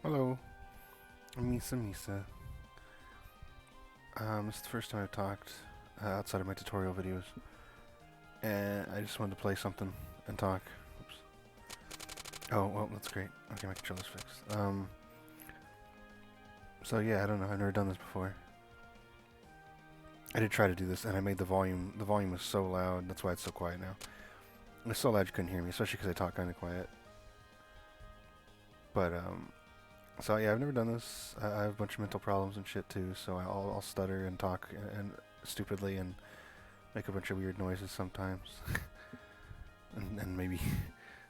Hello, I'm MisaMisa. This is the first time I've talked outside of my tutorial videos, and I just wanted to play something and talk. Oops. Oh, well, that's great. Okay, my controller's fixed. So yeah, I don't know. I've never done this before. I did try to do this, and I made the volume. The volume was so loud. That's why it's so quiet now. It was so loud you couldn't hear me, especially because I talk kind of quiet. But so yeah, I've never done this. I have a bunch of mental problems and shit too, so I'll stutter and talk and stupidly and make a bunch of weird noises sometimes, and maybe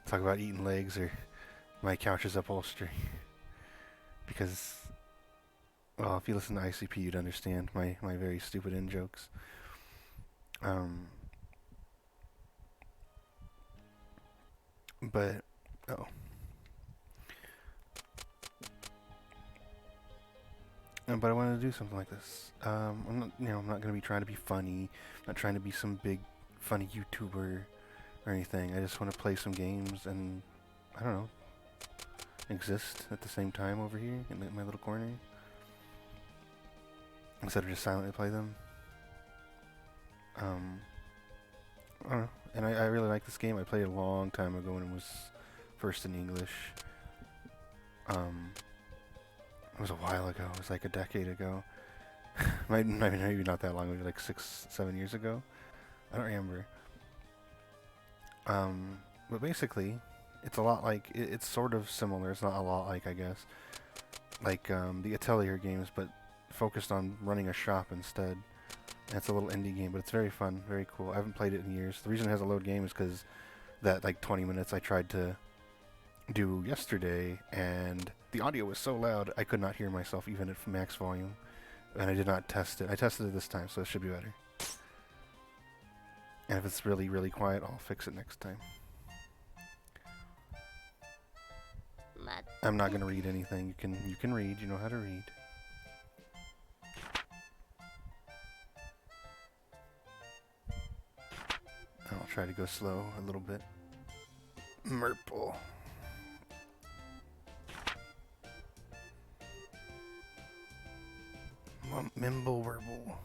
talk about eating legs or my couch's upholstery. Because, well, if you listen to ICP, you'd understand my very stupid in jokes. Um, but oh. But I wanted to do something like this. I'm not, I'm not gonna be trying to be funny. I'm not trying to be some big funny YouTuber or anything. I just want to play some games and I don't know, exist at the same time over here in my little corner instead of just silently play them. I don't know. And I really like this game. I played it a long time ago when it was first in English. It was a while ago. It was like a decade ago. maybe not that long. Maybe like 6, 7 years ago. I don't remember. But basically, it's a lot like it's sort of similar. It's not a lot like, I guess, like the Atelier games, but focused on running a shop instead. And it's a little indie game, but it's very fun, very cool. I haven't played it in years. The reason it has a load game is because that like 20 minutes I tried to do yesterday, and the audio was so loud I could not hear myself even at max volume, and I did not test it. I tested it this time, so it should be better. And if it's really, really quiet, I'll fix it next time. I'm not gonna read anything. You can read. You know how to read. I'll try to go slow a little bit. Murple. Mimble Werble.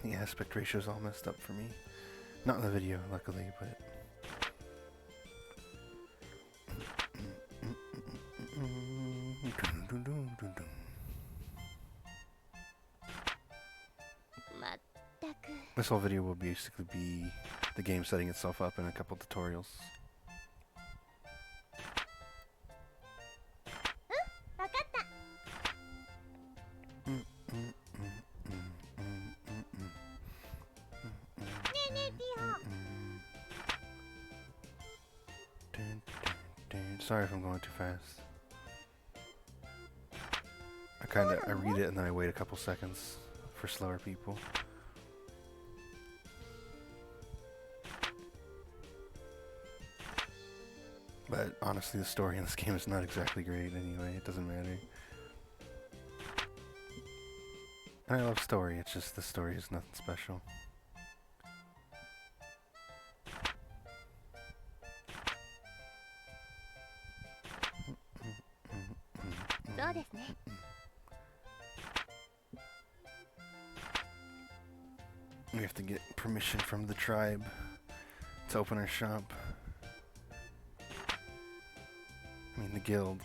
The aspect ratio's all messed up for me. Not in the video, luckily, but... This whole video will basically be the game setting itself up in a couple tutorials. Sorry if I'm going too fast. I read it and then I wait a couple seconds for slower people. But honestly, the story in this game is not exactly great anyway. It doesn't matter. And I love story, it's just the story is nothing special. We have to get permission from the tribe to open our shop. I mean, the guild.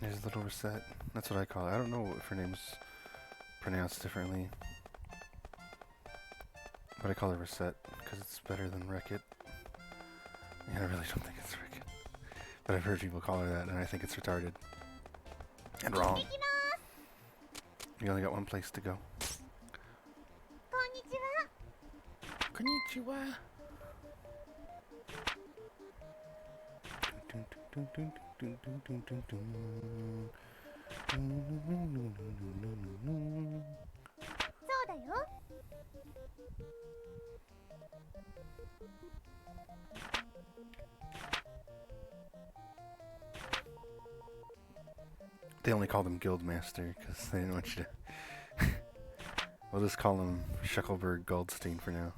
There's a little Recette. That's what I call it. I don't know if her name's pronounced differently. But I call her Recette because it's better than Wreck-It. Yeah, I really don't think it's Wreck-It. But I've heard people call her that, and I think it's retarded. And wrong. You only got one place to go. Konnichiwa. They only called him Guildmaster because they didn't want you to. We'll just call him Shuckleberg Goldstein for now.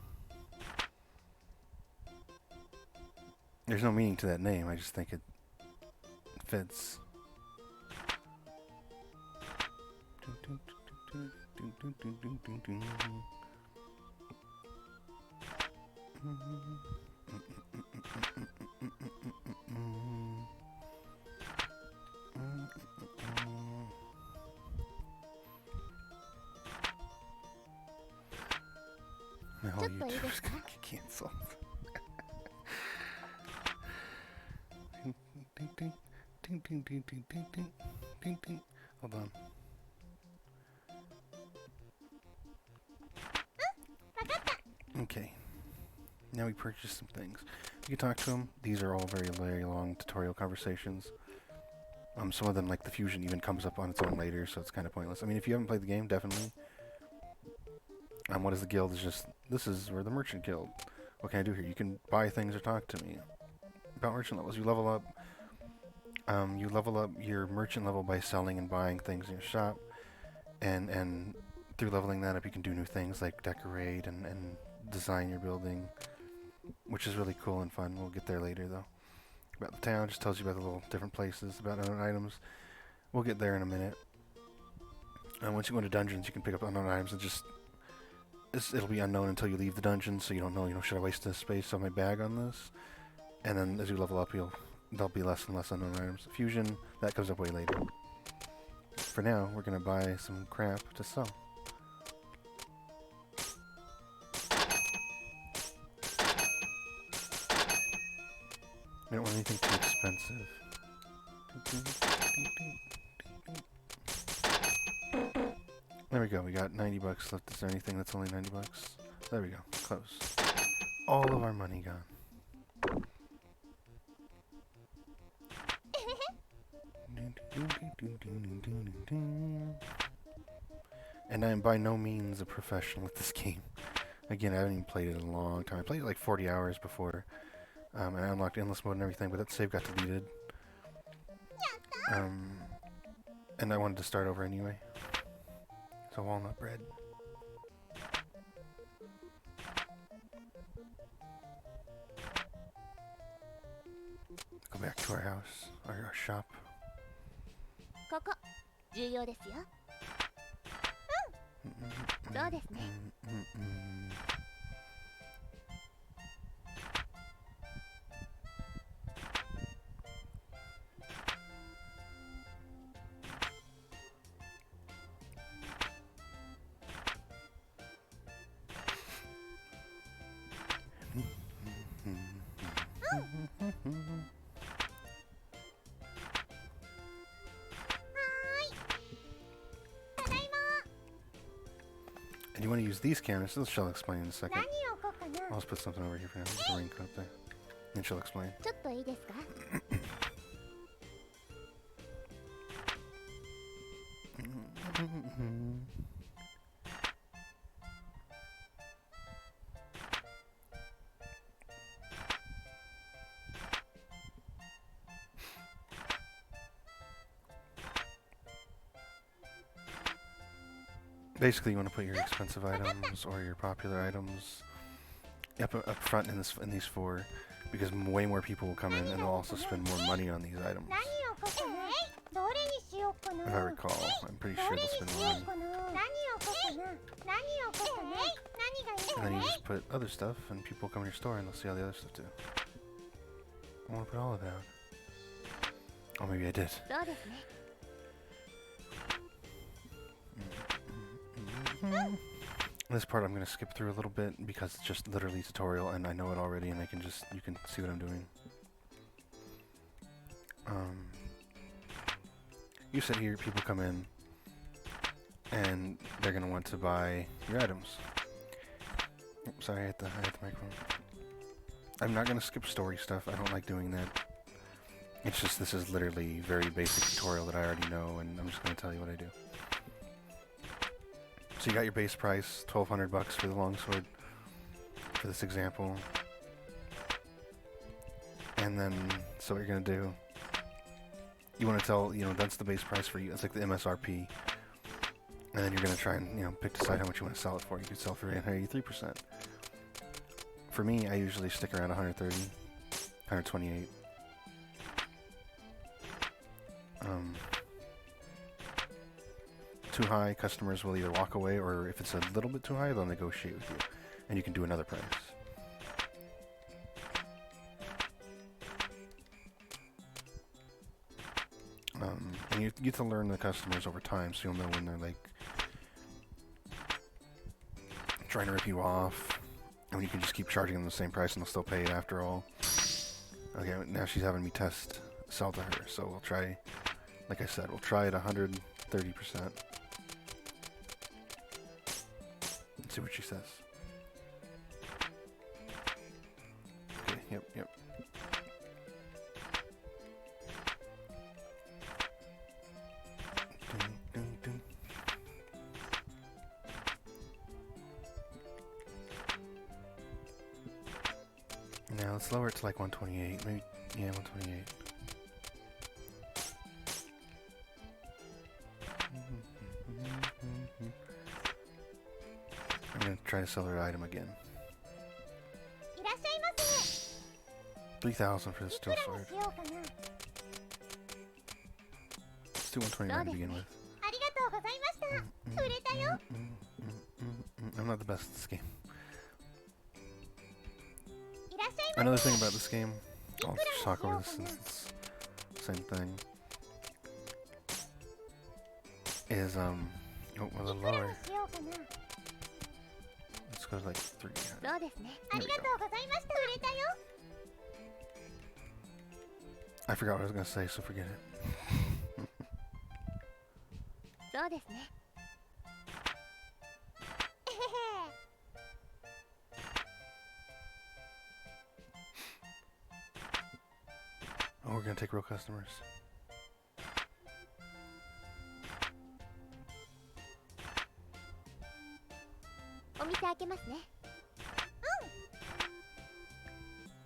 There's no meaning to that name, I just think it fits. My whole YouTube's gonna get canceled. Hold on. Okay. Now we purchase some things. You can talk to them. These are all very, very long tutorial conversations. Some of them, like the fusion, even comes up on its own later, so it's kind of pointless. I mean, if you haven't played the game, definitely. What is the guild? Is just, this is where the merchant guild. What can I do here? You can buy things or talk to me. About merchant levels, you level up. You level up your merchant level by selling and buying things in your shop. And through leveling that up, you can do new things like decorate and design your building, which is really cool and fun. We'll get there later, though. About the town, just tells you about the little different places, about unknown items. We'll get there in a minute. Once you go into dungeons, you can pick up unknown items and just... it'll be unknown until you leave the dungeon, so you don't know, should I waste this space on my bag on this? And then as you level up, there'll be less and less unknown items. Fusion, that comes up way later. For now, we're going to buy some crap to sell. We don't want anything too expensive. There we go, we got 90 bucks left. Is there anything that's only 90 bucks? There we go, close. All of our money gone. And I am by no means a professional at this game. Again, I haven't even played it in a long time. I played it like 40 hours before. And I unlocked endless mode and everything, but that save got deleted. And I wanted to start over anyway. So walnut bread. Go back to our house, our shop. And you want to use these cameras, so she'll explain in a second. I'll just put something over here for now. Put the raincoat up there. And she'll explain. Basically, you want to put your expensive items or your popular items up front in these four, because way more people will come in and they'll also spend more money on these items. If I recall, I'm pretty sure they'll spend more money. And then you just put other stuff, and people come in your store and they'll see all the other stuff too. I want to put all of that out. Oh, maybe I did. This part I'm going to skip through a little bit because it's just literally tutorial and I know it already, and you can see what I'm doing. You said here people come in and they're going to want to buy your items. Oops, sorry, I hit the microphone. I'm not gonna skip story stuff. I don't like doing that. It's just this is literally very basic tutorial that I already know, and I'm just gonna tell you what I do. So you got your base price, $1,200 for the longsword, for this example. And then, so what you're gonna do, you want to tell, that's the base price for you. It's like the MSRP. And then you're gonna try and, decide how much you want to sell it for. You could sell for 83%. For me, I usually stick around 130, 128. Too high, customers will either walk away, or if it's a little bit too high, they'll negotiate with you, and you can do another price. And you get to learn the customers over time, so you'll know when they're like trying to rip you off, and when you can just keep charging them the same price and they'll still pay it after all. Okay, now she's having me sell to her, so we'll try, like I said, we'll try at 130%. See what she says. Okay, yep. Dun. Now let's lower it to like 128, maybe, yeah, 128. I'm gonna try to sell her item again. 3,000 for the steel sword. Let's do 129 to begin with. I'm not the best at this game. Another thing about this game, I'll just talk over this since it's the same thing, is, a little lower. Let's go to like 300. I forgot what I was going to say, so forget it. Oh, we're going to take real customers.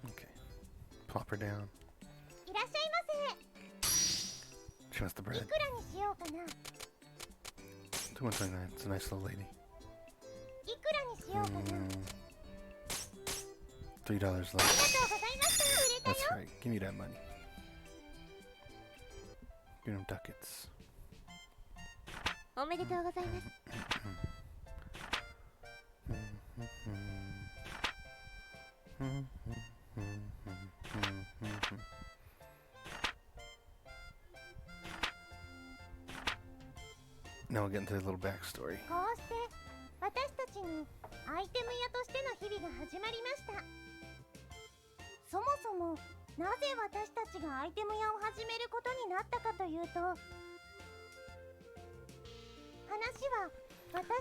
Okay. Plop her down. She wants the bread. 129. It's a nice little lady. $3 left. That's right. Give me that money. Give them ducats. Now we'll get into a little backstory.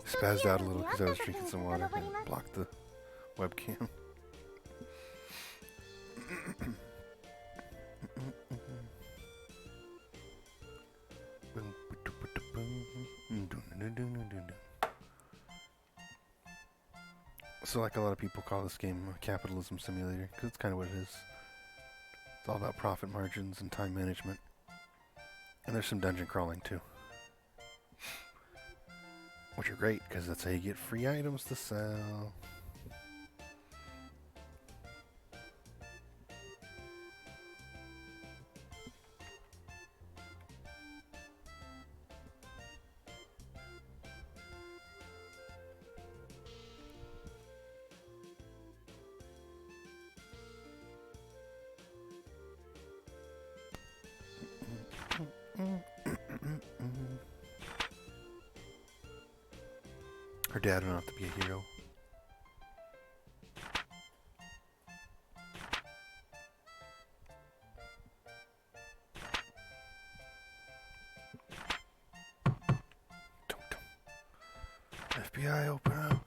Spazzed out a little because I was drinking some water and blocked the webcam. So like a lot of people call this game a capitalism simulator, because it's kind of what it is. It's all about profit margins and time management. And there's some dungeon crawling too. Which are great, because that's how you get free items to sell. Her dad don't have to be a hero. FBI, open up.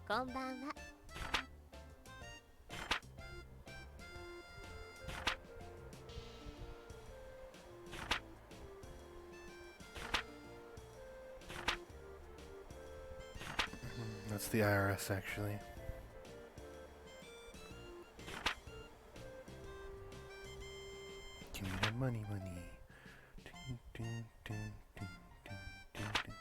こんばんは。That's the IRS, actually. Give me that money, money. Dun, dun, dun, dun, dun, dun, dun.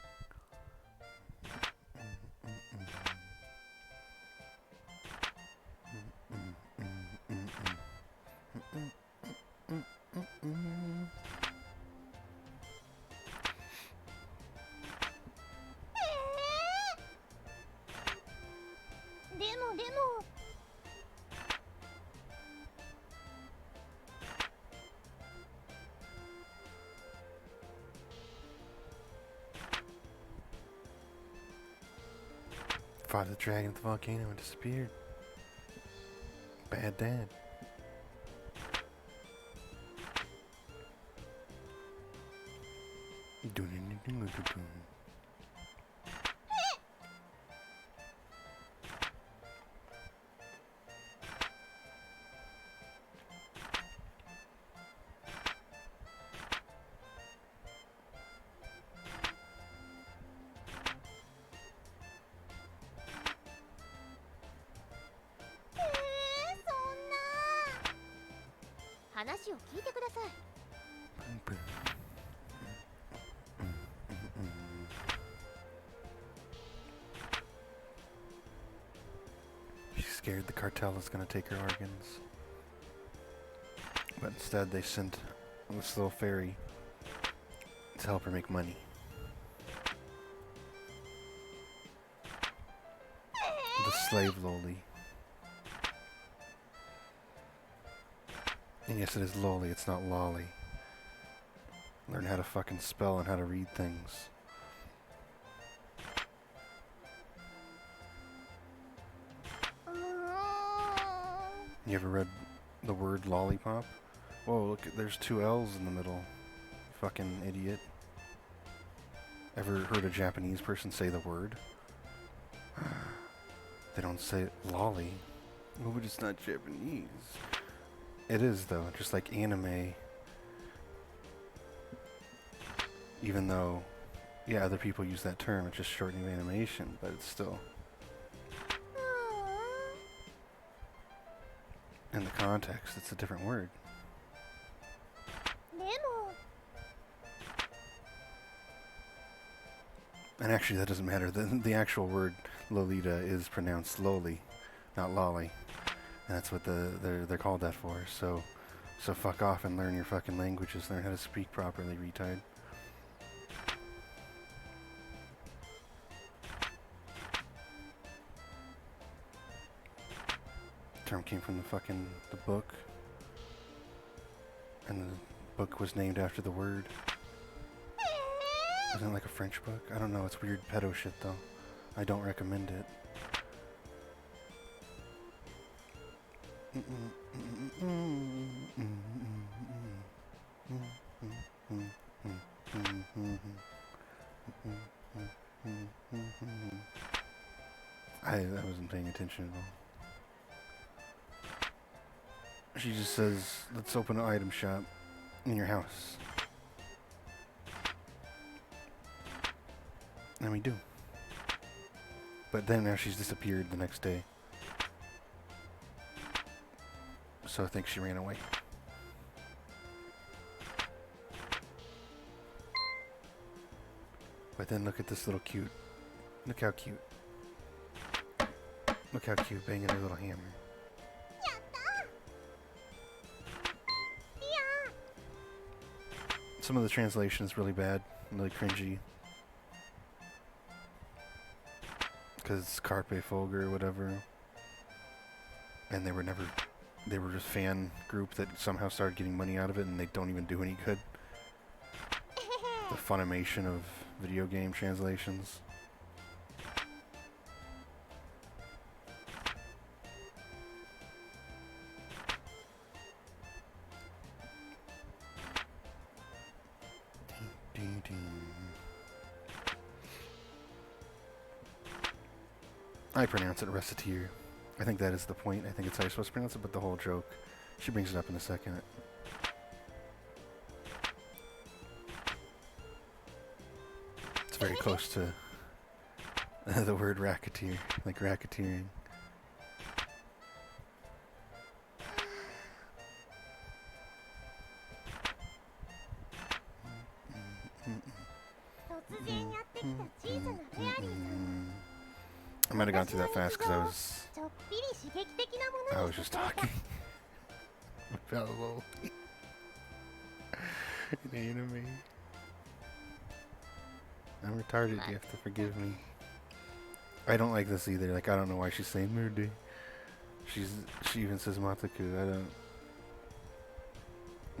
Fought the dragon at the volcano and disappeared. Bad dad. Dun-dun-dun-dun-dun-dun. She's scared the cartel is going to take her organs. But instead they sent this little fairy to help her make money. The slave loli. And yes, it is loli, it's not lolly. Learn how to fucking spell and how to read things. You ever read the word lollipop? Whoa, look, there's two L's in the middle. Fucking idiot. Ever heard a Japanese person say the word? They don't say lolly. Oh, but it's not Japanese. It is, though, just like anime. Even though, yeah, other people use that term, it's just shortening of animation, but it's still... in the context, it's a different word. And actually, that doesn't matter. The actual word Lolita is pronounced loli, not lolly. And that's what they're called that for. So fuck off and learn your fucking languages. Learn how to speak properly, retard. Term came from the book, and the book was named after the word. Isn't it like a French book? I don't know, it's weird pedo shit though. I don't recommend it. I wasn't paying attention at all. She just says, let's open an item shop in your house. And we do. But then now she's disappeared the next day. So I think she ran away. But then look at this little cute. Look how cute. Look how cute, banging her little hammer. Some of the translation is really bad, really cringy. Because it's Carpe Fulgur or whatever. And they were just fan group that somehow started getting money out of it, and they don't even do any good. The Funimation of video game translations. I pronounce it Recettear. I think that is the point. I think it's how you're supposed to pronounce it, but the whole joke. She brings it up in a second. It's very close to the word racketeer, like racketeering. I might have gone through that fast because I was just talking. I felt a little enemy. I'm retarded, you have to forgive me. I don't like this either, like I don't know why she's saying Murde. She even says Mataku, I don't.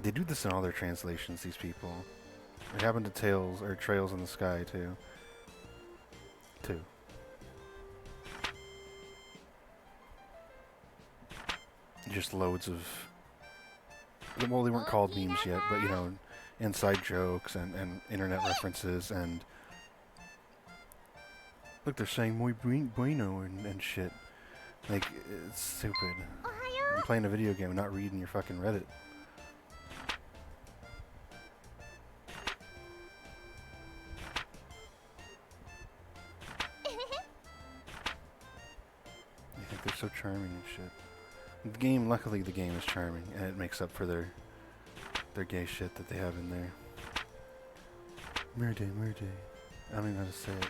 They do this in all their translations, these people. It happened to Tails, or Trails in the Sky too. Just loads of, well, they weren't called memes yet, but you know, inside jokes and internet references, and look, they're saying muy bueno and shit. Like, it's stupid. I'm playing a video game, not reading your fucking Reddit. I think they're so charming and shit. The game, luckily the game is charming, and it makes up for their gay shit that they have in there. Murde. I don't even know how to say it.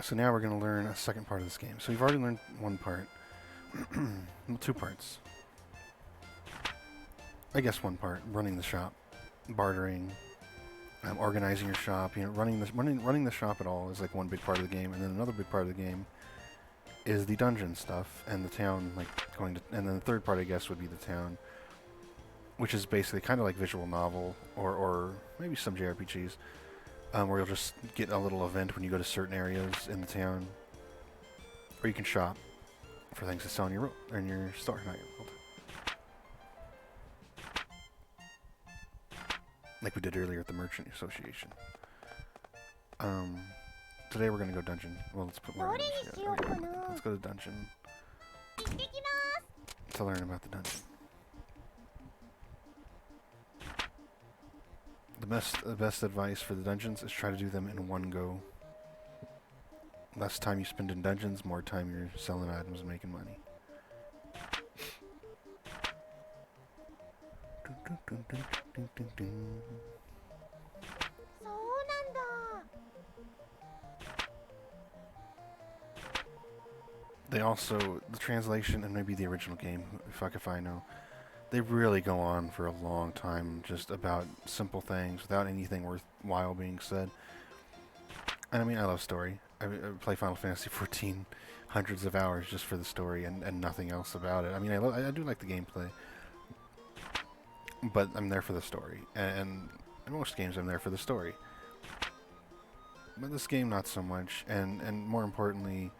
So now we're going to learn a second part of this game. So we've already learned one part. Well, two parts. I guess one part. Running the shop. Bartering. Organizing your shop. You know, running the shop at all is like one big part of the game. And then another big part of the game is the dungeon stuff. And the town, like, going to... And then the third part, I guess, would be the town. Which is basically kind of like visual novel. Or maybe some JRPGs. Where you'll just get a little event when you go to certain areas in the town, or you can shop for things to sell in your store, not your world. Like we did earlier at the Merchant Association. Today we're gonna go dungeon. Well, let's put more. Let's go to dungeon to learn about the dungeon. The best advice for the dungeons is try to do them in one go. Less time you spend in dungeons, more time you're selling items and making money. They also, the translation and maybe the original game, fuck if I know, they really go on for a long time just about simple things without anything worthwhile being said. And I mean, I love story. I play Final Fantasy XIV hundreds of hours just for the story and nothing else about it. I mean, I do like the gameplay, but I'm there for the story. And in most games, I'm there for the story. But this game, not so much. And more importantly,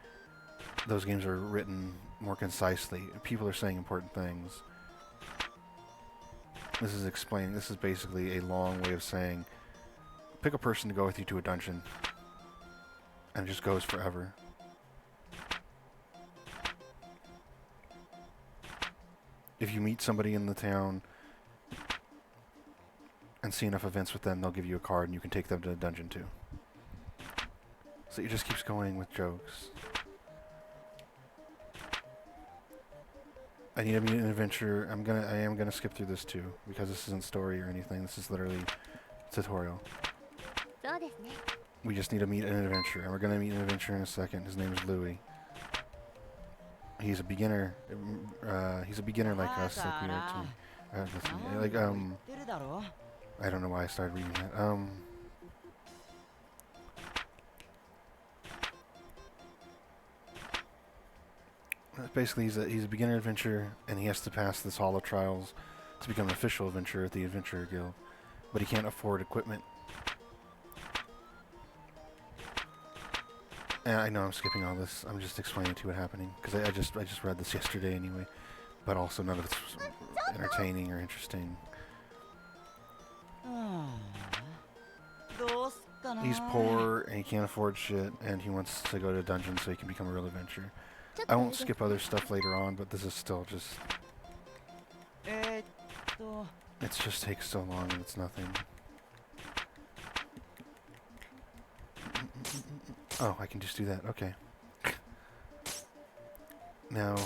those games are written more concisely. People are saying important things. This is basically a long way of saying, pick a person to go with you to a dungeon, and it just goes forever. If you meet somebody in the town and see enough events with them, they'll give you a card and you can take them to the dungeon too. So it just keeps going with jokes. I need to meet an adventure. I am gonna skip through this too, because this isn't story or anything. This is literally tutorial. We just need to meet an adventure, and we're gonna meet an adventure in a second. His name is Louis. He's a beginner. He's a beginner like us, like we are too. I don't know why I started reading that. Basically, he's a beginner adventurer, and he has to pass this Hall of Trials to become an official adventurer at the Adventurer Guild. But he can't afford equipment. I know I'm skipping all this. I'm just explaining to you what's happening because I just read this yesterday anyway. But also none of it's entertaining or interesting. He's poor and he can't afford shit, and he wants to go to a dungeon so he can become a real adventurer. I won't skip other stuff later on, but this is still just... It just takes so long and it's nothing. Oh, I can just do that. Okay. Now...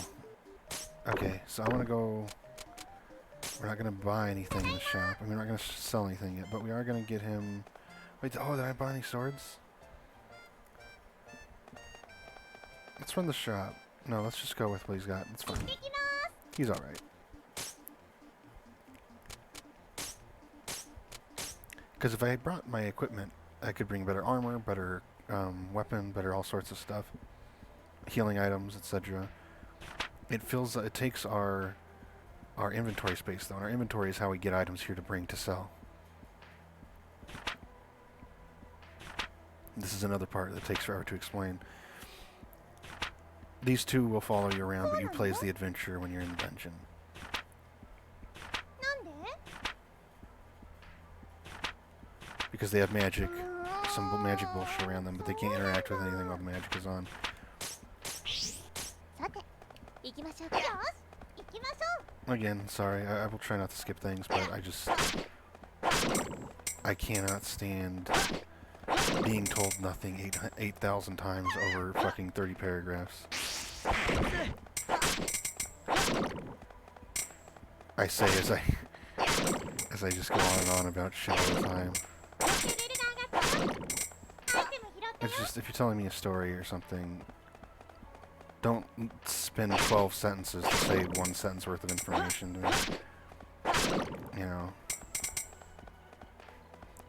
Okay, so I want to go... We're not going to buy anything in the shop. I mean, we're not going to sell anything yet, but we are going to get him... Wait, oh, did I buy any swords? Let's run the shop. No, let's just go with what he's got. It's fine. He's alright. Because if I brought my equipment, I could bring better armor, better weapon, better all sorts of stuff. Healing items, etc. It takes our inventory space, though. And our inventory is how we get items here to bring to sell. This is another part that takes forever to explain. These two will follow you around, but you play as the adventurer when you're in the dungeon. Because they have magic, some magic bullshit around them, but they can't interact with anything while the magic is on. Again, sorry, I will try not to skip things, but I cannot stand being told nothing 8,000 times over fucking 30 paragraphs. I say as I just go on and on about shit all the time. It's just, if you're telling me a story or something, don't spend 12 sentences to say one sentence worth of information to me. You know.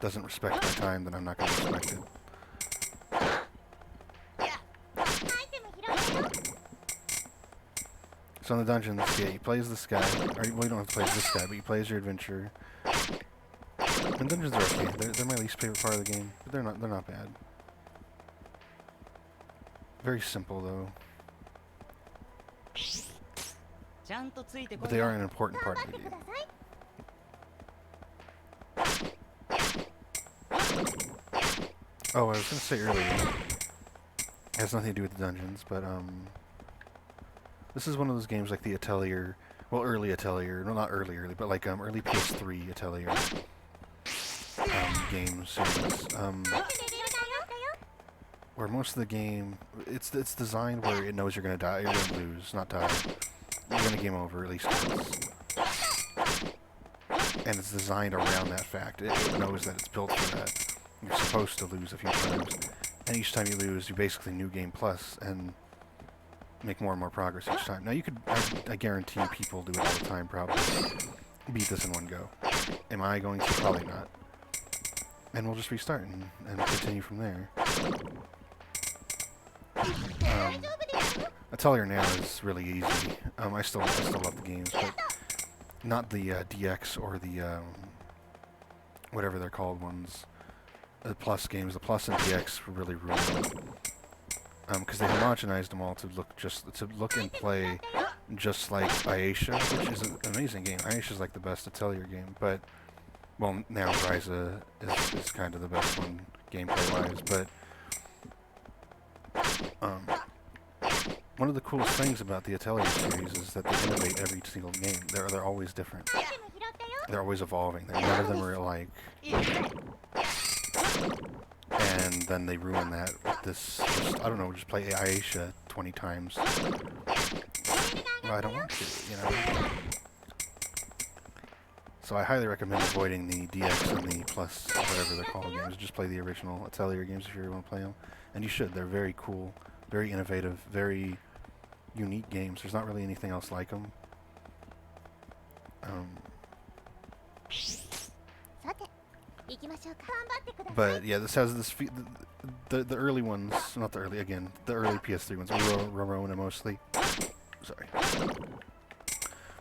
Doesn't respect my time, then I'm not going to respect it. So in the dungeons, yeah, you play as this guy. Or, well, you don't have to play as this guy, but you play as your adventurer. And dungeons are okay. They're my least favorite part of the game, but they're not bad. Very simple though. But they are an important part of the game. Oh, I was gonna say earlier, it has nothing to do with the dungeons, but this is one of those games like the Atelier, well, early Atelier, no, not early, but like early PS3 Atelier game series, where most of the game, it's designed where it knows you're gonna die, you're gonna lose, not die. You're gonna game over at least once. And it's designed around that fact. It knows that it's built for that. You're supposed to lose a few times. And each time you lose, you basically new game plus and make more and more progress each time. Now you could, I guarantee people do it all the time probably. Beat this in one go. Am I going to? Probably not. And we'll just restart and continue from there. Atelier now is really easy. I still love the games, but not the DX or the whatever they're called ones. The Plus games. The Plus and DX really ruined them. Because they homogenized them all to look and play just like Aisha, which is an amazing game. Aisha is like the best Atelier game, but well, now Ryza is kind of the best one gameplay-wise, but one of the coolest things about the Atelier series is that they innovate every single game. They're always different. They're always evolving. None of them are alike. And then they ruin that with this, I don't know, just play Aisha 20 times. Well, I don't want to, you know. So I highly recommend avoiding the DX and the Plus, whatever they're called games. Just play the original Atelier games if you really want to play them. And you should. They're very cool, very innovative, very unique games. There's not really anything else like them. But yeah, this has this the early ones, not the early, again, the early PS3 ones, Rorona mostly. Sorry.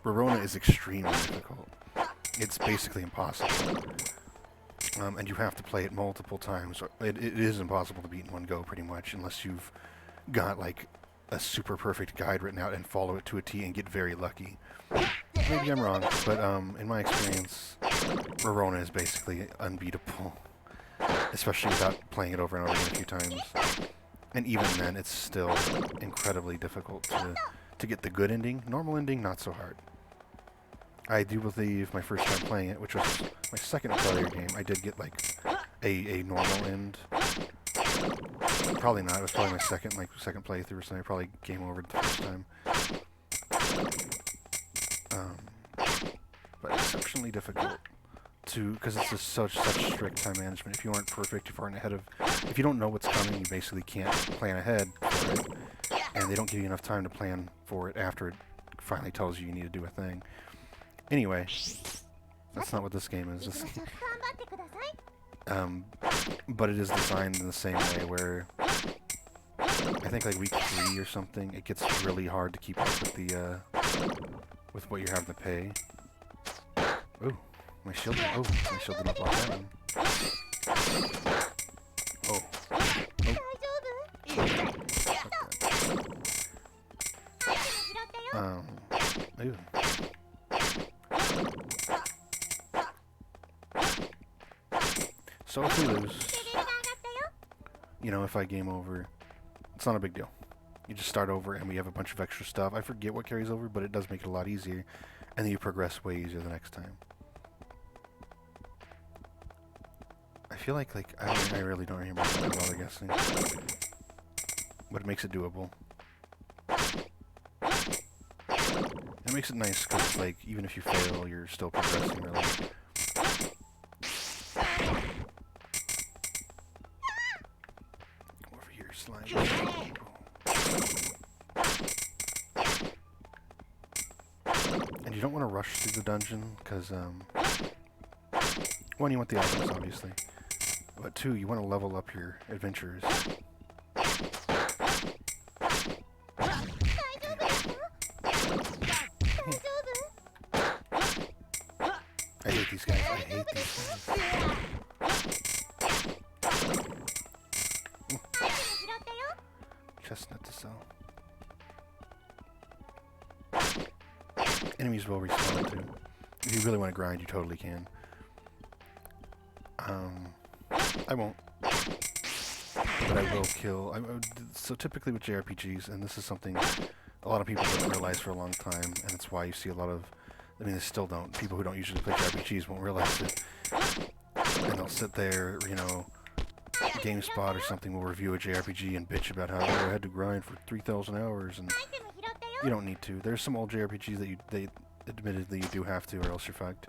Rorona is extremely difficult. It's basically impossible. And you have to play it multiple times. It is impossible to beat in one go, pretty much, unless you've got like a super perfect guide written out and follow it to a T and get very lucky. Maybe I'm wrong, but in my experience, Rorona is basically unbeatable, especially without playing it over and over again a few times. And even then, it's still incredibly difficult to get the good ending. Normal ending, not so hard. I do believe my first time playing it, which was my second Recettear game, I did get like a normal end. Probably not. It was probably my second playthrough or something. Probably game over the first time. But exceptionally difficult because it's just such strict time management. If you aren't perfect, if you don't know what's coming, you basically can't plan ahead for it, and they don't give you enough time to plan for it after it finally tells you need to do a thing. Anyway, that's not what this game is. But it is designed in the same way where I think like week 3 or something, it gets really hard to keep up with the with what you're having to pay. Ooh, my shield! Oh, my shield did not block that one. Oh. Ooh. So if we lose, you know, if I game over, it's not a big deal. You just start over and we have a bunch of extra stuff. I forget what carries over, but it does make it a lot easier. And then you progress way easier the next time. I feel like I really don't remember how to bother guessing. But it makes it doable. It makes it nice because, like, even if you fail, you're still progressing really. Over here, slime. And you don't want to rush through the dungeon because, one, you want the items, obviously. But two, you want to level up your adventurers. I hate these guys. I hate these guys. Chestnut to sell. Enemies will respawn too. If you really want to grind, you totally can. I won't. But I will kill. So typically with JRPGs, and this is something a lot of people don't realize for a long time, and it's why you see a lot of, I mean, they still don't. People who don't usually play JRPGs won't realize it. And they'll sit there, you know, GameSpot or something will review a JRPG and bitch about how I had to grind for 3,000 hours, and you don't need to. There's some old JRPGs that admittedly you do have to, or else you're fucked.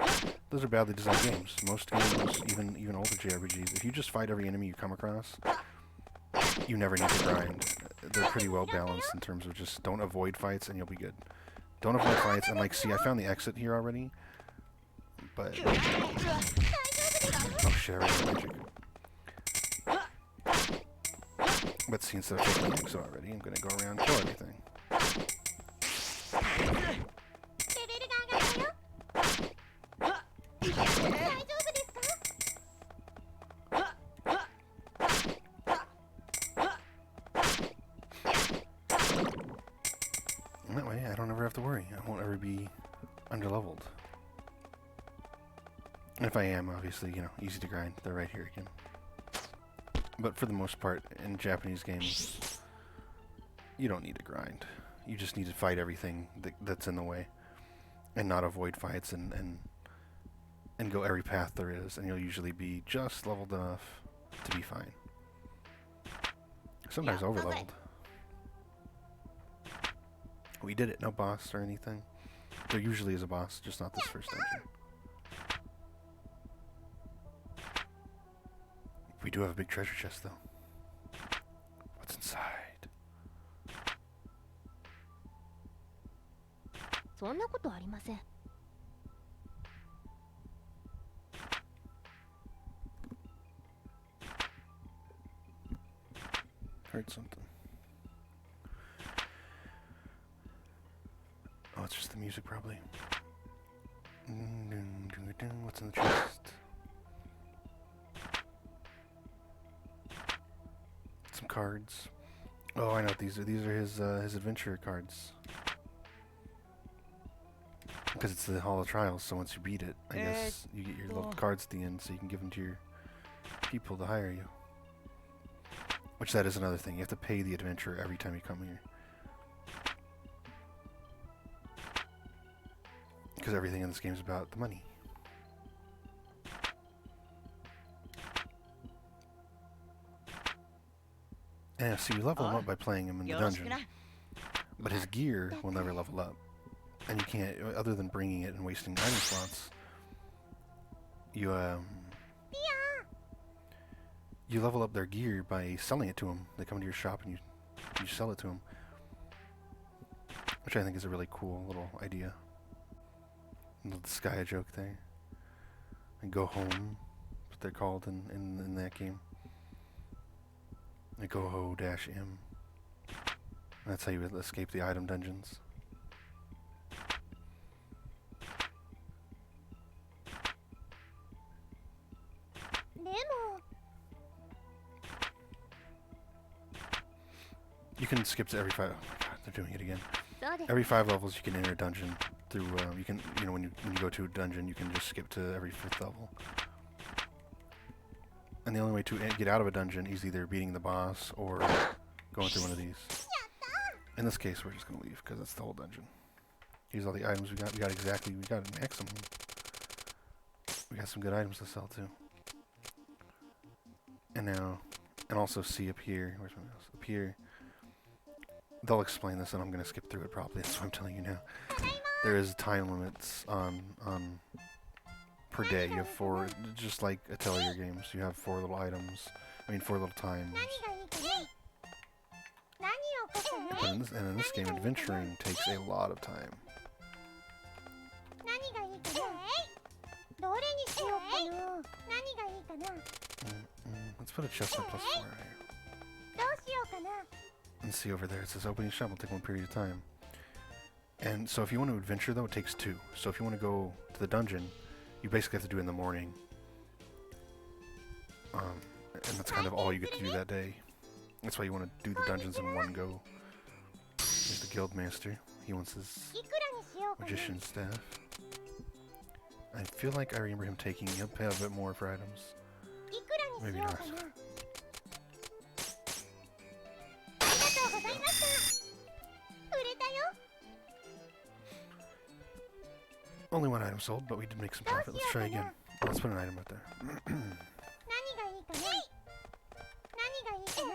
Those are badly designed games. Most games, even older JRPGs, if you just fight every enemy you come across, you never need to grind. They're pretty well balanced in terms of just don't avoid fights and you'll be good. Don't avoid fights and, like, see, I found the exit here already, but oh shit, I ran magic. But see, instead of taking the exit already, I'm gonna go around and kill everything. And that way, I don't ever have to worry. I won't ever be underleveled. And if I am, obviously, you know, easy to grind. They're right here again. But for the most part, in Japanese games, you don't need to grind. You just need to fight everything that's in the way, and not avoid fights, and go every path there is, and you'll usually be just leveled enough to be fine. Sometimes overleveled. We did it, no boss or anything. There usually is a boss, just not this first dungeon. We do have a big treasure chest, though. What's inside? Heard something. Oh, it's just the music, probably. What's in the chest? cards. Oh, I know what these are. These are his adventure cards. Because it's the Hall of Trials, so once you beat it, I guess you get your little cards at the end, so you can give them to your people to hire you. Which that is another thing. You have to pay the adventurer every time you come here. Because everything in this game is about the money. And see, you level him up by playing him in the dungeon. But his gear will never level up. And you can't, other than bringing it and wasting item slots, you level up their gear by selling it to them. They come to your shop and you sell it to them. Which I think is a really cool little idea. Little Sky joke there. And go home, that's what they're called in that game. And go ho-m. That's how you escape the item dungeons. You can skip to every 5. Oh my god, they're doing it again. Every 5 levels you can enter a dungeon through. You can, when you go to a dungeon, you can just skip to every 5th level. And the only way to get out of a dungeon is either beating the boss or going through one of these. In this case, we're just gonna leave because it's the whole dungeon. Here's all the items we got. We got a maximum. We got some good items to sell too. And now, and also see up here. Where's my mouse? Up here. They'll explain this, and I'm gonna skip through it probably. That's what I'm telling you now. There is time limits on per day. You have 4, just like Atelier games. You have 4 little items. I mean, 4 little times. And in this game, adventuring takes a lot of time. Let's put a chest on +4 right here. And see over there, it says opening shop will take 1 period of time. And so if you want to adventure though, it takes 2. So if you want to go to the dungeon, you basically have to do it in the morning. And that's kind of all you get to do that day. That's why you want to do the dungeons in one go. Here's the guild master. He wants his magician staff. I feel like I remember him taking, he'll pay a bit more for items. Maybe not. Only 1 item sold, but we did make some profit. Let's try again. Let's put an item out there.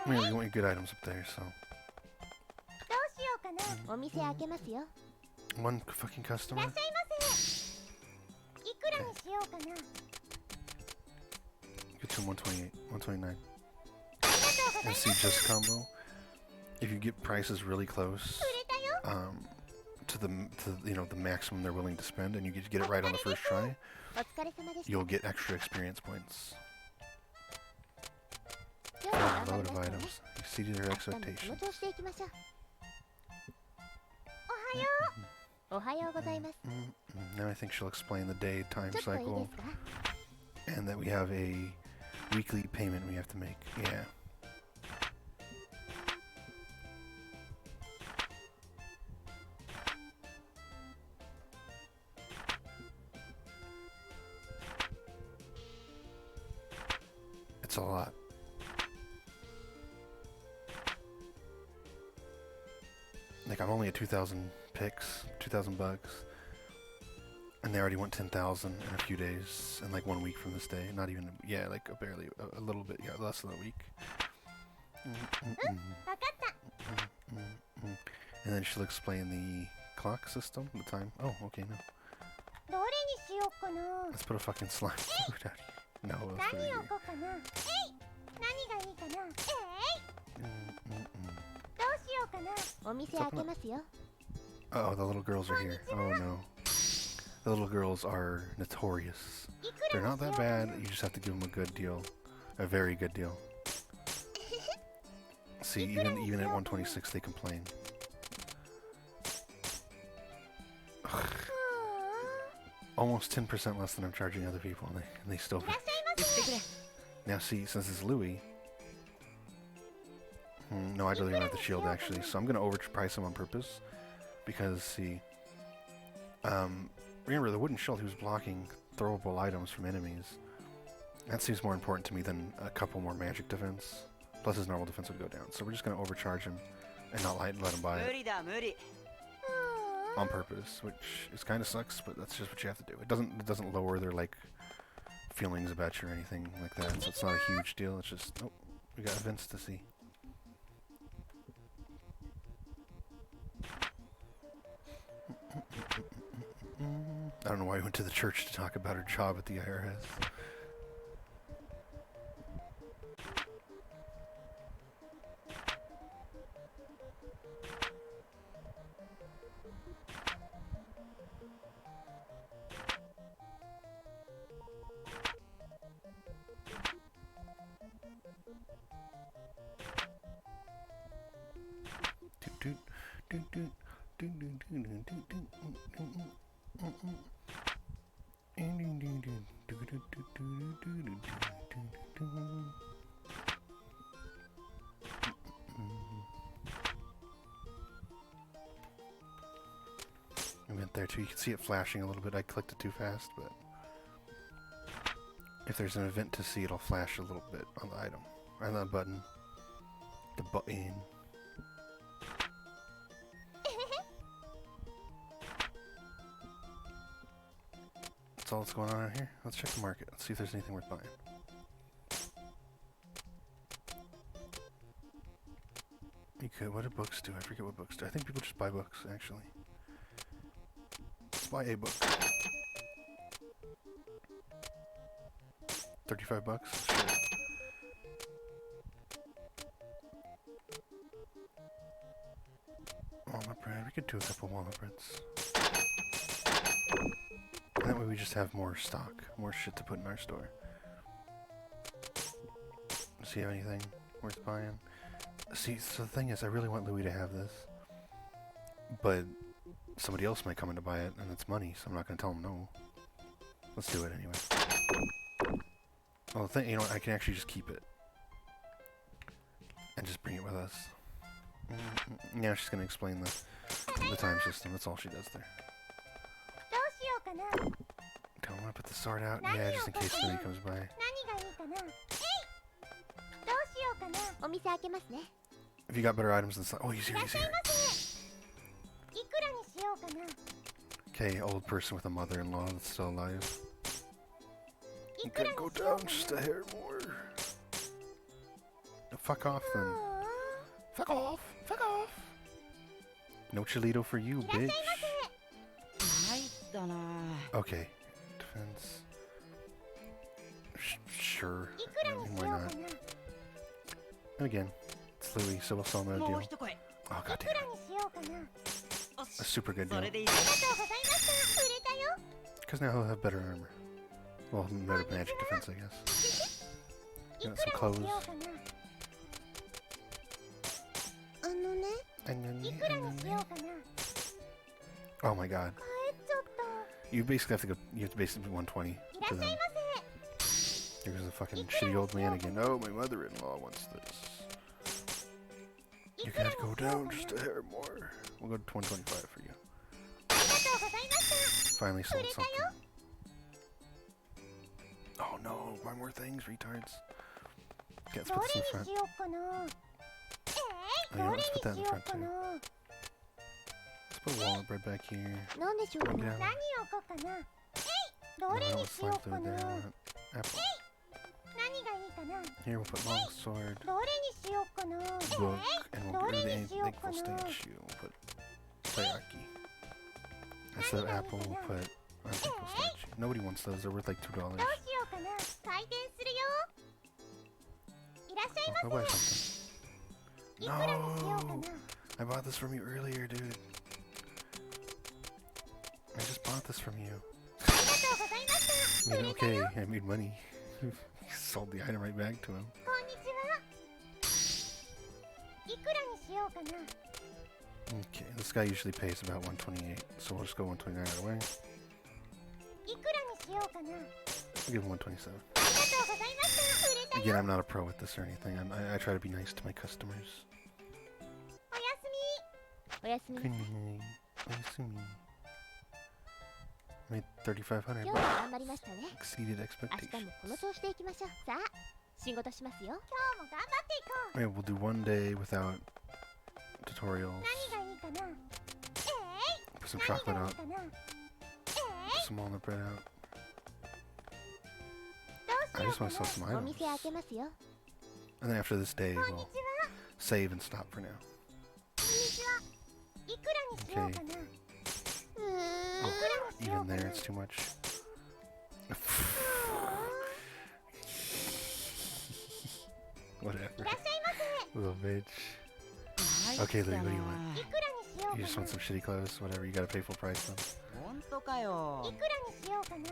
I mean, we want good items up there, so. 1 fucking customer. Okay. Get to 128, 129. And see, just combo. If you get prices really close, to the maximum they're willing to spend, and you get it right on the first try, you'll get extra experience points. A load of items exceeded their expectations. Now I think she'll explain the day time cycle, and that we have a weekly payment we have to make. Yeah. It's a lot. Like, I'm only at 2,000 picks, 2,000 bucks, and they already want 10,000 in a few days, in like 1 week from this day. Not even, yeah, like barely, a little bit, yeah, less than a week. And then she'll explain the clock system, the time. Oh, okay, no. Let's put a fucking slime food out here. No, let's put it here. Uh-oh, the little girls are here. Oh no. The little girls are notorious. They're not that bad, you just have to give them a good deal. A very good deal. See, even at 126 they complain. Ugh. Almost 10% less than I'm charging other people, and they still... Now see, since it's Louis, No, I don't even have the shield actually, so I'm gonna overprice him on purpose. Because, see, remember the wooden shield, he was blocking throwable items from enemies. That seems more important to me than a couple more magic defense. Plus his normal defense would go down. So we're just gonna overcharge him and not let him buy it. On purpose, which is kind of sucks, but that's just what you have to do. It doesn't lower their like feelings about you or anything like that, so it's not a huge deal. It's just, oh, we got events to see. I don't know why we went to the church to talk about her job at the IRS. I went there too. You can see it flashing a little bit. I clicked it too fast, but if there's an event to see, it'll flash a little bit on the item. On the button. The button. That's all that's going on out here. Let's check the market. Let's see if there's anything worth buying. You could. What do books do? I forget what books do. I think people just buy books, actually. Let's buy a book. 35 bucks? Sure. Walnut bread. We could do a couple walnut breads. And that way we just have more stock. More shit to put in our store. Does he have anything worth buying? See, so the thing is, I really want Louis to have this. But somebody else might come in to buy it, and it's money, so I'm not going to tell him no. Let's do it anyway. Well, the thing, you know what, I can actually just keep it. And just bring it with us. Yeah, she's going to explain the time system. That's all she does there. Don't want to put the sword out? Yeah, just in case somebody comes by. If you got better items than oh, he's here, he's here. Okay, old person with a mother-in-law that's still alive. You could go down just a hair more. Fuck off then. Fuck off! Fuck off! No Chilito for you, bitch. Okay. Defense. Sure. Why not? And again, it's Louis, so we'll sell him a deal. Oh, goddamn it. A super good deal. Because now he'll have better armor. Well, better magic defense, I guess. Got some clothes. Oh my god. You basically have to go, you have to basically 120 to them. There's a fucking shitty old man again. Oh, my mother-in-law wants this. You gotta go down just a hair more. We'll go to 125 for you. Finally sold something. Oh no, buy more things, retards. Okay, let's put this in front. Oh, yeah, let's put that in front too. Let's put a walnut bread back here. Bring it down. No, I don't want slime fluid there. I want apple. Here we'll put long sword, book, and we'll get rid of the thankful statue. We'll put Sayaki. Instead of apple, we'll put unthankful statue. Nobody wants those. They're worth like $2. Oh, I'll buy something. No! I bought this from you earlier, dude. I just bought this from you. I mean, okay, I made money. Sold the item right back to him. Okay, this guy usually pays about 128, so we'll just go 129 right away. I'll give him 127. Again, I'm not a pro with this or anything. I try to be nice to my customers. Good night. Oyasumi. Made 3,500 今日 bucks. は頑張りましたね。 Exceeded 明 expectations. 日もこの調子でいきましょう。さあ、仕事しますよ。今日も頑張っていこう。 Maybe we'll do one day without tutorials. 何がいいかな。Put some chocolate 何がい out. いかな。 Put some walnut bread out. ど I う just しよ want to う sell か some な。お items. 店開けますよ。 And then after this day, こんに we'll ちは。 save and stop for now. こんにちは。いくらにしようかな。いくらにしよ Even うか there, な。 it's too much. Whatever. いらっしゃいま Little bitch. Okay, Louie, what do you want? せ。いくらにしようか You な。 just want some shitty clothes? Whatever, you gotta pay full price then. 本当かよ。いくらにしようかな。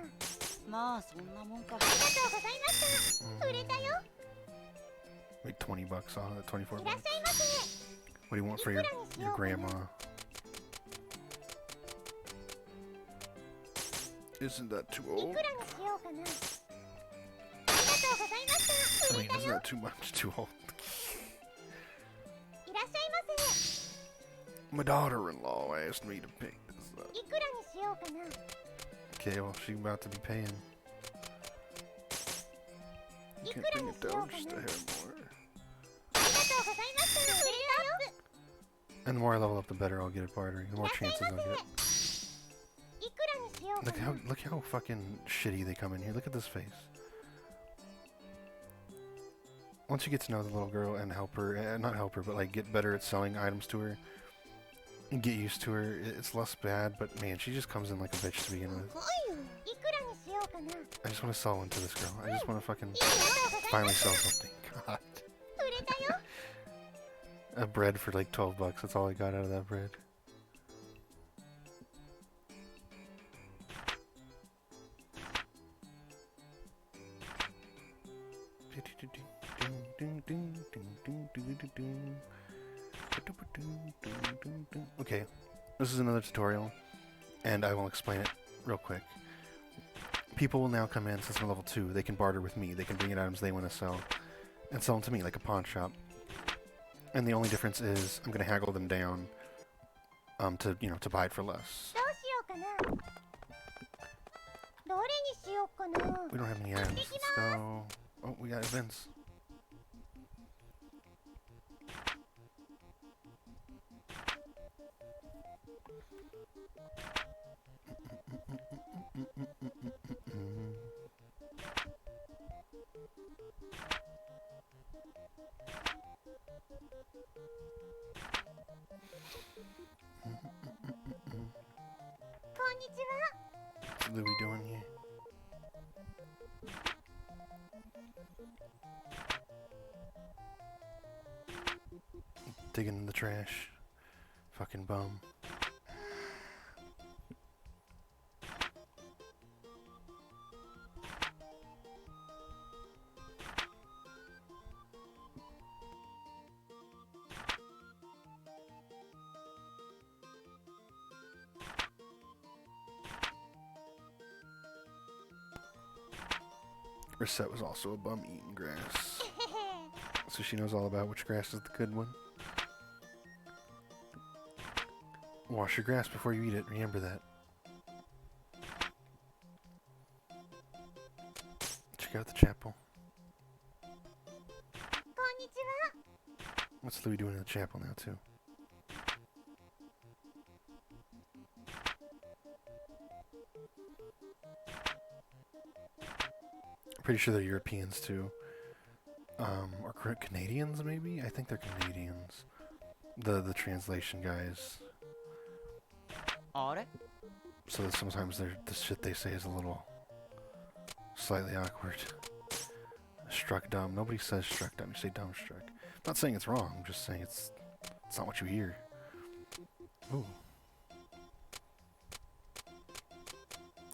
まあそんなもんか。ありがとうございました。売れたよ。 Like 20 bucks off, 24 いらっ bucks. しゃいませ。 What do you want for your grandma? Isn't that too い old? くらにしようかな。ありがとうございました。 I 売れ mean, た isn't よ。 that too much? Too old? いらっしゃいませ。 My daughter-in-law asked me to pick this up. いくらにしようかな。 Okay, well, she's about to be paying. You can't bring it down just a hair more. ありがとうございました。売れたよ。 And the more I level up, the better I'll get at bartering. The more chances I'll get. いくらにしようか Look な。 how fucking shitty they come in here. Look at this face. Once you get to know the little girl and help her, not help her, but like get better at selling items to her, and get used to her, it's less bad. But man, she just comes in like a bitch to begin with. いくらにしようかな。 I just want to sell one to this girl. I just want to fucking ありがとうございま finally す。 sell something. God. 売れたよ。 A bread for like 12 bucks. That's all I got out of that bread. Okay, this is another tutorial, and I will explain it real quick. People will now come in, since I'm level 2, they can barter with me. They can bring in items they want to sell, and sell them to me, like a pawn shop. And the only difference is, I'm going to haggle them down, to, you know, to buy it for less. どうしようかな。どれにしようかな。 We don't have any items. Let's go. Oh, we got events. What's Louie doing here? Digging in the trash. Fucking bum. Recette was also a bum eating grass. So she knows all about which grass is the good one. Wash your grass before you eat it, remember that. Check out the chapel. What's Louie doing in the chapel now, too? Pretty sure they're Europeans, too. Or Canadians, maybe? I think they're Canadians. The translation guys. あれ So that sometimes the shit they say is a little slightly awkward. Struck dumb. Nobody says struck dumb. You say dumb struck. I'm not saying it's wrong. I'm just saying it's not what you hear. Ooh.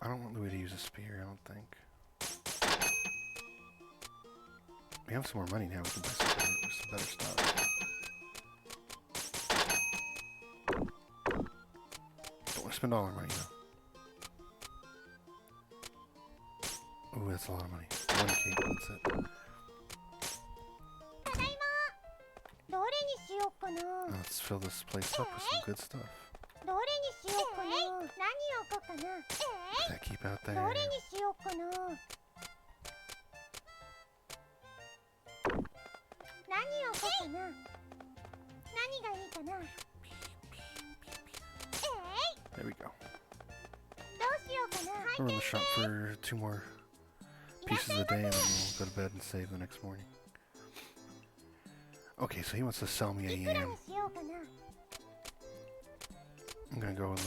I don't want Louie to use a spear, I don't think. We have some more money now. We can buy some better stuff. Don't want to spend all our money though. Ooh, that's a lot of money. 1K, that's it. ただいま。どれにしようかな。Oh, that's fill this place up with some good stuff. どれにしようかな。何を置こうかな。 Put that keep out ど there. れにしようかな。何を置こうかな。何がいいかな。 There we go. どうしようかな。 We're in the shop for 2 more pieces of the day, and then we'll go to bed and save the next morning. Okay, so he wants to sell me a いくら yam. にしようかな。 I'm gonna go low. あり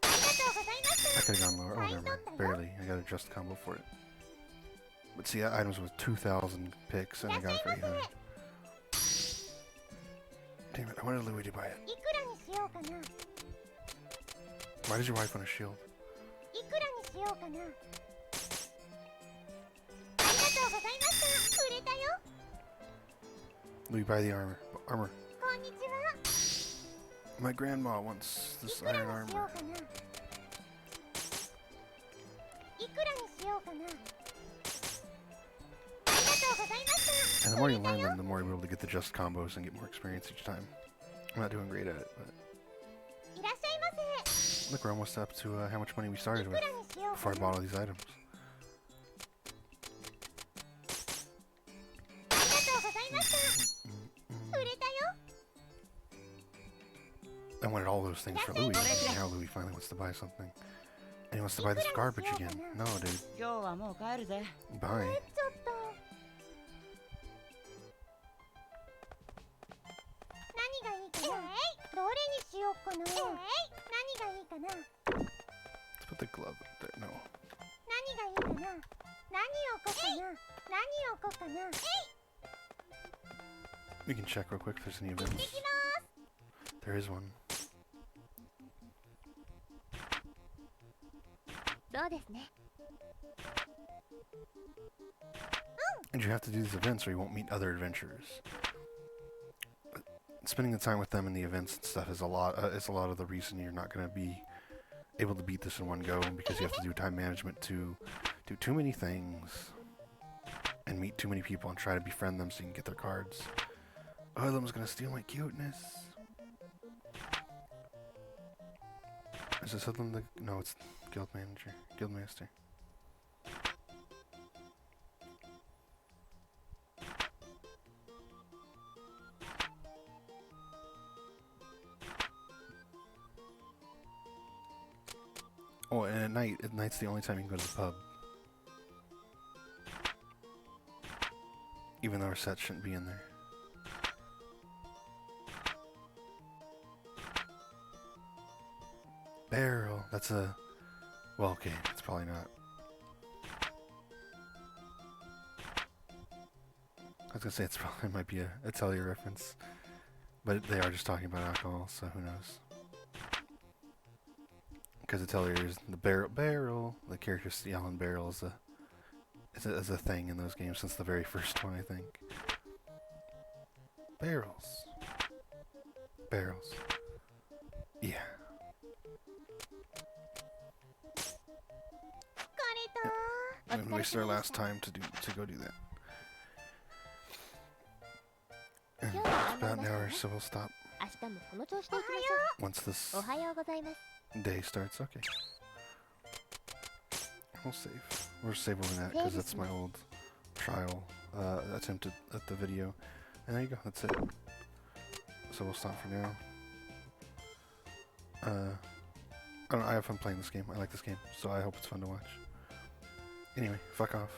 がとうございま I した。 could have gone lower. Oh, never mind. Barely. I got a just combo for it. But see, that item's with 2,000 picks, and I got it for 800. Damn it, I wanted Louis to buy it. いくらにしようかな。 Why does your wife want a shield? いくらにしようかな。ありがとうございました。売れたよ。 Louis, buy the armor. Armor. こんにちは。 My grandma wants い this くら iron にしよ armor. うかな。いくらにしようかな。ありがとうございました。 And the more you learn them, the more you're able to get the just combos and get more experience each time. I'm not doing great at it, but いらっしゃいませ。 look, we're almost up to how much money we い started く with らにしよう before か I な。 bought all these items. ありがとうございました。売れたよ。 I wanted all those things for Louis, and now Louis finally wants to buy something. And he wants to buy this garbage again. No, dude. 今日はもう帰るぜ。 Bye. ちょっと。何がいいかな。どれにしようかな。何がいいかな。 Let's put the glove up there. No. 何がいいかな。何を置こうかな。何を置こうかな。 We can check real quick if there's any 行って events. きます。 There is one. そうですね。 And you have to do these events or you won't meet other adventurers. But spending the time with them in the events and stuff is a lot of the reason you're not going to be able to beat this in one go, because you have to do time management to do too many things and meet too many people and try to befriend them so you can get their cards. Oh, them's going to steal my cuteness. Is this something that... No, it's guild manager. Guildmaster. Oh, and at night's the only time you can go to the pub. Even though our set shouldn't be in there. Barrel. That's a... Well, okay. It's probably not. I was gonna say it might be a Atelier reference. But they are just talking about alcohol, so who knows. Because Atelier is the barrel. The character yelling barrel is a thing in those games since the very first one, I think. Barrels. Barrels. Yeah. 疲れた。 We wasted our last time to go do that. And it's about an hour, so we'll stop 明日もこの調子でいきまし once this ょう。おはようございます。 day starts. Okay. We'll save. We'll save over that because that's my old trial attempt at the video. And there you go. That's it. So we'll stop for now. I don't know, I have fun playing this game. I like this game, so I hope it's fun to watch. Anyway, fuck off.